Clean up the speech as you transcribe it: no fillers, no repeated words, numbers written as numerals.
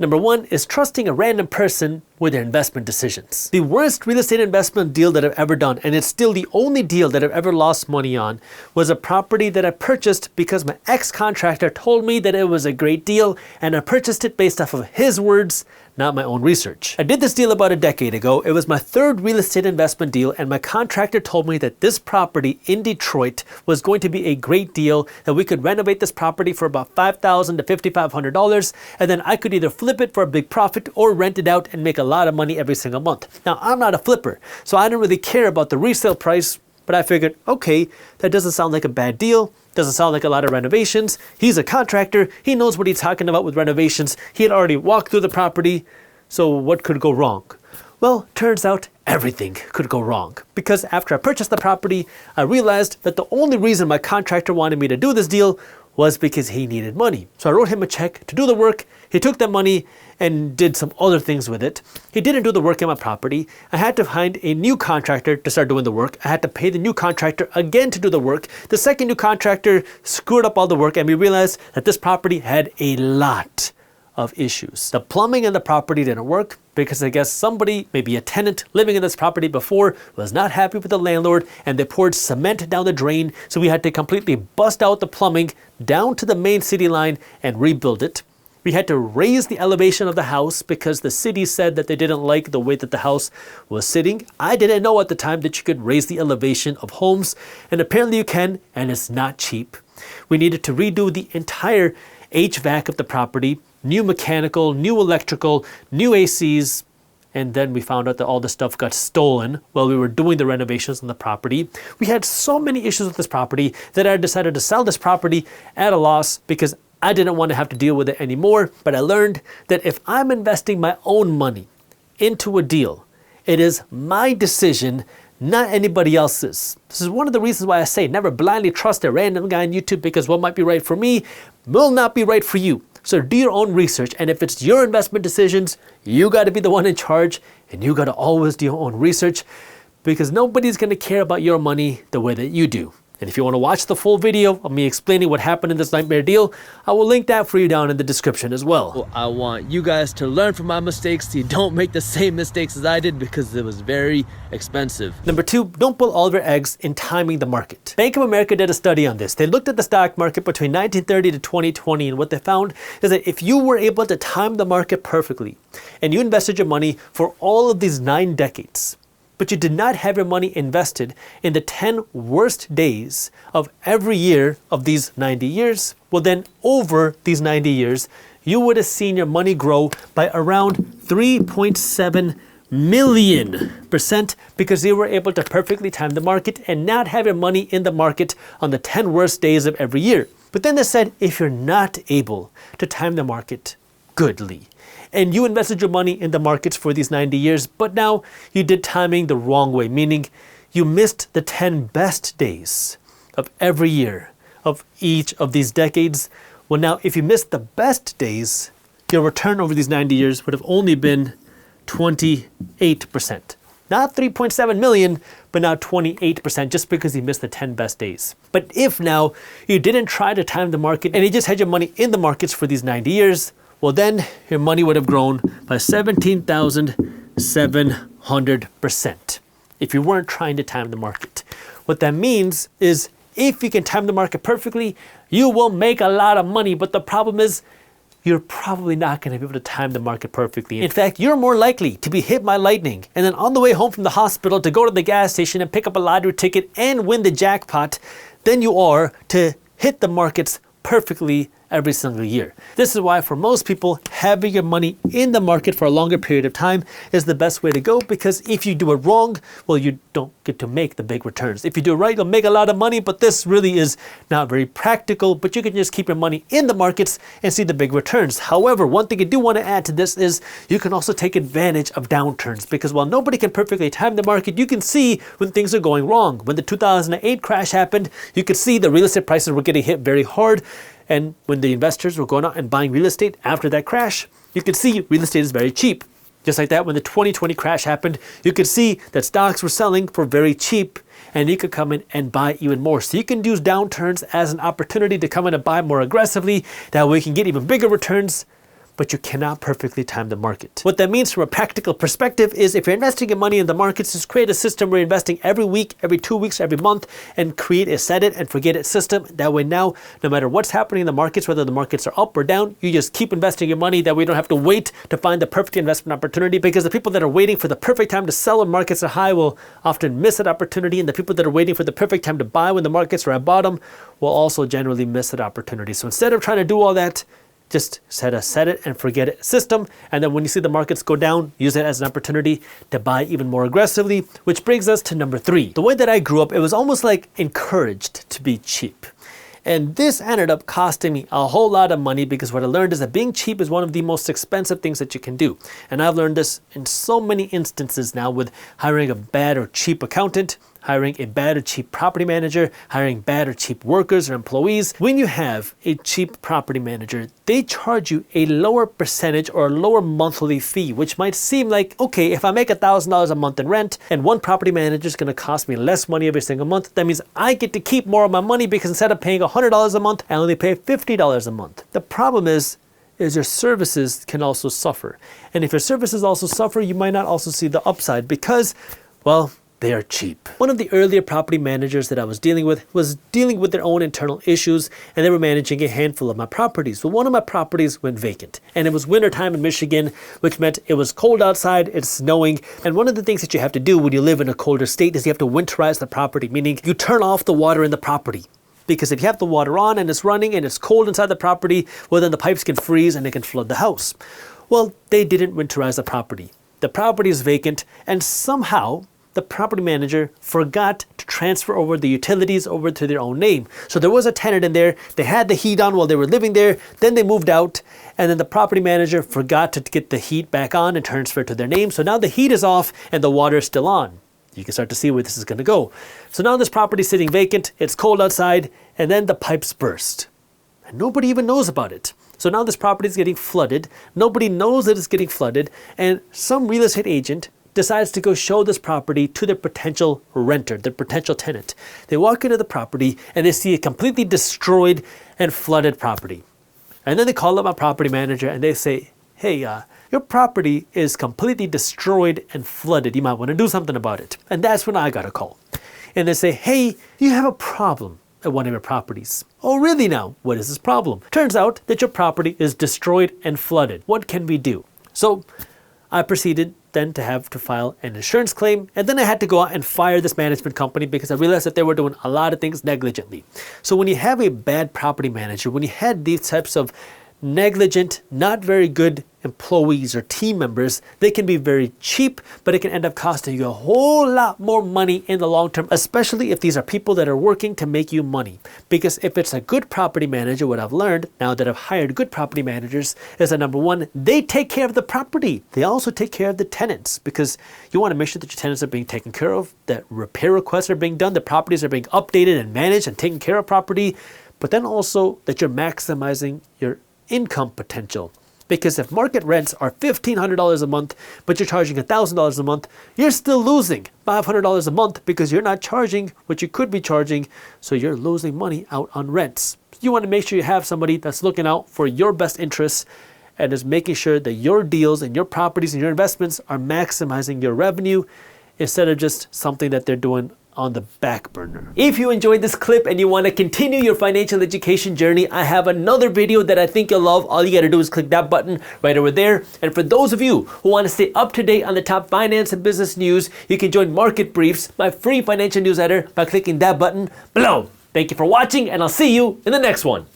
Number one is trusting a random person with their investment decisions. The worst real estate investment deal that I've ever done, and it's still the only deal that I've ever lost money on, was a property that I purchased because my ex-contractor told me that it was a great deal, and I purchased it based off of his words, not my own research. I did this deal about a decade ago. It was my third real estate investment deal, and my contractor told me that this property in Detroit was going to be a great deal, that we could renovate this property for about $5,000 to $5,500, and then I could either flip it for a big profit or rent it out and make a lot of money every single month. Now, I'm not a flipper, so I didn't really care about the resale price, but I figured, okay, that doesn't sound like a bad deal. Doesn't sound like a lot of renovations. He's a contractor. He knows what he's talking about with renovations. He had already walked through the property. So what could go wrong? Well, turns out everything could go wrong. Because after I purchased the property, I realized that the only reason my contractor wanted me to do this deal was because he needed money. So I wrote him a check to do the work. He took that money and did some other things with it. He didn't do the work in my property. I had to find a new contractor to start doing the work. I had to pay the new contractor again to do the work. The second new contractor screwed up all the work, and we realized that this property had a lot of issues. The plumbing in the property didn't work because I guess somebody, maybe a tenant living in this property before, was not happy with the landlord, and they poured cement down the drain, so we had to completely bust out the plumbing down to the main city line and rebuild it. We had to raise the elevation of the house because the city said that they didn't like the way that the house was sitting. I didn't know at the time that you could raise the elevation of homes, and apparently you can, and it's not cheap. We needed to redo the entire HVAC of the property, new mechanical, new electrical, new ACs, and then we found out that all the stuff got stolen while we were doing the renovations on the property. We had so many issues with this property that I decided to sell this property at a loss because I didn't want to have to deal with it anymore. But I learned that if I'm investing my own money into a deal, it is my decision, not anybody else's. This is one of the reasons why I say never blindly trust a random guy on YouTube, because what might be right for me will not be right for you. So do your own research, and if it's your investment decisions, you got to be the one in charge, and you got to always do your own research, because nobody's going to care about your money the way that you do. And if you want to watch the full video of me explaining what happened in this nightmare deal, I will link that for you down in the description as well. I want you guys to learn from my mistakes so you don't make the same mistakes as I did, because it was very expensive. Number two, don't put all of your eggs in timing the market. Bank of America did a study on this. They looked at the stock market between 1930 to 2020, and what they found is that if you were able to time the market perfectly, and you invested your money for all of these 9 decades, but you did not have your money invested in the 10 worst days of every year of these 90 years, well then over these 90 years, you would have seen your money grow by around 3.7 million%, because you were able to perfectly time the market and not have your money in the market on the 10 worst days of every year. But then they said, if you're not able to time the market goodly, and you invested your money in the markets for these 90 years, but now you did timing the wrong way, meaning you missed the 10 best days of every year of each of these decades. Well, now if you missed the best days, your return over these 90 years would have only been 28%. Not 3.7 million, but now 28%, just because you missed the 10 best days. But if now you didn't try to time the market and you just had your money in the markets for these 90 years, well then your money would have grown by 17,700% if you weren't trying to time the market. What that means is if you can time the market perfectly, you will make a lot of money, but the problem is you're probably not going to be able to time the market perfectly. In fact, you're more likely to be hit by lightning and then on the way home from the hospital to go to the gas station and pick up a lottery ticket and win the jackpot than you are to hit the markets perfectly every single year. This is why for most people, having your money in the market for a longer period of time is the best way to go, because if you do it wrong, well, you don't get to make the big returns. If you do it right, you'll make a lot of money, but this really is not very practical, but you can just keep your money in the markets and see the big returns. However, one thing I do want to add to this is you can also take advantage of downturns, because while nobody can perfectly time the market, you can see when things are going wrong. When the 2008 crash happened, you could see the real estate prices were getting hit very hard. And when the investors were going out and buying real estate after that crash, you could see real estate is very cheap. Just like that, when the 2020 crash happened, you could see that stocks were selling for very cheap, and you could come in and buy even more. So you can use downturns as an opportunity to come in and buy more aggressively. That way you can get even bigger returns. but you cannot perfectly time the market. What that means from a practical perspective is if you're investing your money in the markets, just create a system where you're investing every week, every 2 weeks, every month, and create a set it and forget it system. That way now, no matter what's happening in the markets, whether the markets are up or down, you just keep investing your money. That way you don't have to wait to find the perfect investment opportunity, because the people that are waiting for the perfect time to sell when markets are high will often miss that opportunity, and the people that are waiting for the perfect time to buy when the markets are at bottom will also generally miss that opportunity. So instead of trying to do all that, just set it and forget it system. And then when you see the markets go down, use it as an opportunity to buy even more aggressively, which brings us to number 3. The way that I grew up, it was almost like encouraged to be cheap. And this ended up costing me a whole lot of money, because what I learned is that being cheap is one of the most expensive things that you can do. And I've learned this in so many instances now, with hiring a bad or cheap accountant, hiring a bad or cheap property manager, hiring bad or cheap workers or employees. When you have a cheap property manager, they charge you a lower percentage or a lower monthly fee, which might seem like, okay, if I make $1,000 a month in rent and one property manager is going to cost me less money every single month, that means I get to keep more of my money, because instead of paying $100 a month, I only pay $50 a month. The problem is your services can also suffer. And if your services also suffer, you might not also see the upside, because, well, they are cheap. One of the earlier property managers that I was dealing with their own internal issues, and they were managing a handful of my properties. Well, one of my properties went vacant, and it was wintertime in Michigan, which meant it was cold outside, it's snowing. And one of the things that you have to do when you live in a colder state is you have to winterize the property, meaning you turn off the water in the property. Because if you have the water on and it's running and it's cold inside the property, well, then the pipes can freeze and it can flood the house. Well, they didn't winterize the property. The property is vacant, and somehow the property manager forgot to transfer over the utilities over to their own name. So there was a tenant in there, they had the heat on while they were living there, then they moved out, and then the property manager forgot to get the heat back on and transfer it to their name. So now the heat is off and the water is still on. You can start to see where this is going to go. So now this property is sitting vacant, it's cold outside, and then the pipes burst. And nobody even knows about it. So now this property is getting flooded, nobody knows that it's getting flooded, and some real estate agent decides to go show this property to their potential renter, their potential tenant. They walk into the property and they see a completely destroyed and flooded property. And then they call up my property manager and they say, hey, your property is completely destroyed and flooded. You might want to do something about it. And that's when I got a call. And they say, hey, you have a problem at one of your properties. Oh, really now? What is this problem? Turns out that your property is destroyed and flooded. What can we do? So I proceeded then to have to file an insurance claim, and then I had to go out and fire this management company because I realized that they were doing a lot of things negligently. So when you have a bad property manager, when you had these types of negligent, not very good employees or team members, they can be very cheap, but it can end up costing you a whole lot more money in the long term, especially if these are people that are working to make you money. Because if it's a good property manager, what I've learned now that I've hired good property managers is that number one, they take care of the property. They also take care of the tenants, because you want to make sure that your tenants are being taken care of, that repair requests are being done, the properties are being updated and managed and taken care of property, but then also that you're maximizing your income potential. Because if market rents are $1,500 a month, but you're charging $1,000 a month, you're still losing $500 a month because you're not charging what you could be charging, so you're losing money out on rents. You want to make sure you have somebody that's looking out for your best interests and is making sure that your deals and your properties and your investments are maximizing your revenue instead of just something that they're doing on the back burner. If you enjoyed this clip and you want to continue your financial education journey, I have another video that I think you'll love. All you got to do is click that button right over there. And for those of you who want to stay up to date on the top finance and business news, you can join Market Briefs, my free financial newsletter, by clicking that button below. Thank you for watching, and I'll see you in the next one.